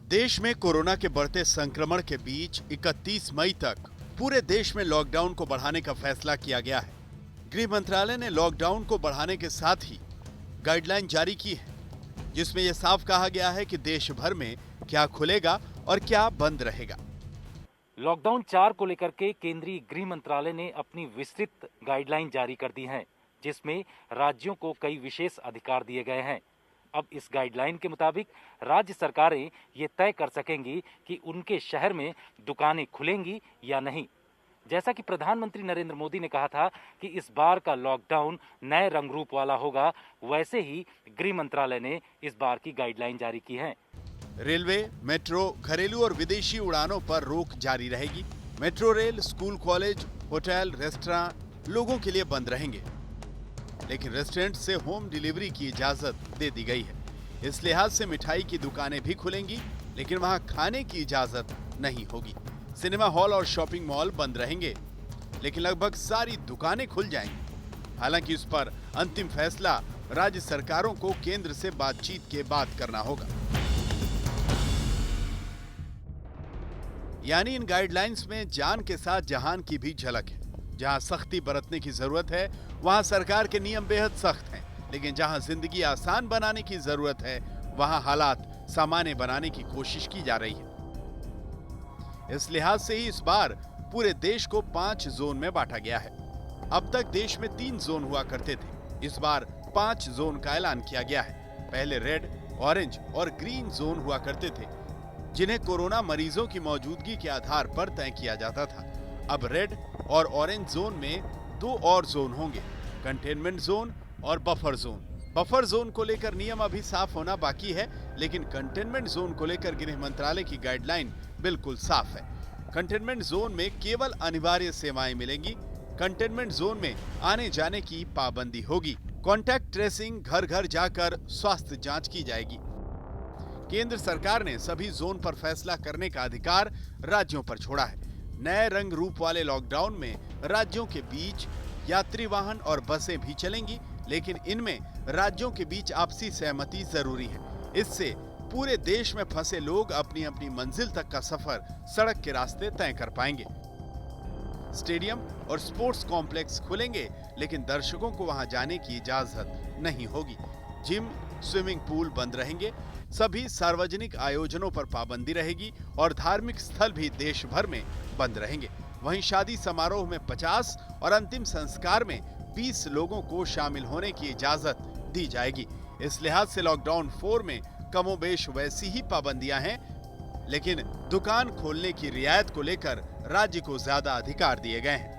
देश में कोरोना के बढ़ते संक्रमण के बीच 31 मई तक पूरे देश में लॉकडाउन को बढ़ाने का फैसला किया गया है। गृह मंत्रालय ने लॉकडाउन को बढ़ाने के साथ ही गाइडलाइन जारी की है, जिसमें यह साफ कहा गया है कि देश भर में क्या खुलेगा और क्या बंद रहेगा। लॉकडाउन 4 को लेकर के केंद्रीय गृह मंत्रालय ने अपनी विस्तृत गाइडलाइन जारी कर दी है, जिसमें राज्यों को कई विशेष अधिकार दिए गए हैं। अब इस गाइडलाइन के मुताबिक राज्य सरकारें ये तय कर सकेंगी कि उनके शहर में दुकानें खुलेंगी या नहीं। जैसा कि प्रधानमंत्री नरेंद्र मोदी ने कहा था कि इस बार का लॉकडाउन नए रंग रूप वाला होगा, वैसे ही गृह मंत्रालय ने इस बार की गाइडलाइन जारी की है। रेलवे, मेट्रो, घरेलू और विदेशी उड़ानों पर रोक जारी रहेगी। Metro rail, school, college, hotel, restaurant लोगों के लिए बंद रहेंगे, लेकिन रेस्टोरेंट से होम डिलीवरी की इजाजत दे दी गई है। इस लिहाज से मिठाई की दुकानें भी खुलेंगी, लेकिन वहां खाने की इजाजत नहीं होगी। सिनेमा हॉल और शॉपिंग मॉल बंद रहेंगे, लेकिन लगभग सारी दुकानें खुल जाएंगी। हालांकि इस पर अंतिम फैसला राज्य सरकारों को केंद्र से बातचीत के बाद करना होगा। यानी इन गाइडलाइंस में जान के साथ जहान की भी झलक है। जहां सख्ती बरतने की जरूरत है, वहां सरकार के नियम बेहद सख्त हैं, लेकिन जहां जिंदगी आसान बनाने की जरूरत है, वहां हालात सामान्य बनाने की कोशिश की जा रही है। इस लिहाज से ही इस बार पूरे देश को 5 जोन में बांटा गया है। अब तक देश में 3 जोन हुआ करते थे, इस बार 5 जोन का ऐलान किया गया है। पहले रेड, ऑरेंज और ग्रीन जोन हुआ करते थे, जिन्हें कोरोना मरीजों की मौजूदगी के आधार पर तय किया जाता था। अब रेड और ऑरेंज जोन में 2 और जोन होंगे, कंटेनमेंट जोन और बफर जोन। बफर जोन को लेकर नियम अभी साफ होना बाकी है, लेकिन कंटेनमेंट जोन को लेकर गृह मंत्रालय की गाइडलाइन बिल्कुल साफ है। कंटेनमेंट जोन में केवल अनिवार्य सेवाएं मिलेंगी। कंटेनमेंट जोन में आने जाने की पाबंदी होगी। कॉन्टैक्ट ट्रेसिंग, घर घर जाकर स्वास्थ्य जांच की जाएगी। केंद्र सरकार ने सभी जोन पर फैसला करने का अधिकार राज्यों पर छोड़ा है। नए रंग रूप वाले लॉकडाउन में राज्यों के बीच यात्री वाहन और बसें भी चलेंगी, लेकिन इनमें राज्यों के बीच आपसी सहमति जरूरी है। इससे पूरे देश में फंसे लोग अपनी अपनी मंजिल तक का सफर सड़क के रास्ते तय कर पाएंगे। स्टेडियम और स्पोर्ट्स कॉम्प्लेक्स खुलेंगे, लेकिन दर्शकों को वहां जाने की इजाजत नहीं होगी। जिम, स्विमिंग पूल बंद रहेंगे। सभी सार्वजनिक आयोजनों पर पाबंदी रहेगी और धार्मिक स्थल भी देश भर में बंद रहेंगे। वहीं शादी समारोह में 50 और अंतिम संस्कार में 20 लोगों को शामिल होने की इजाजत दी जाएगी। इस लिहाज से लॉकडाउन 4 में कमोबेश वैसी ही पाबंदियां हैं, लेकिन दुकान खोलने की रियायत को लेकर राज्य को ज्यादा अधिकार दिए गए हैं।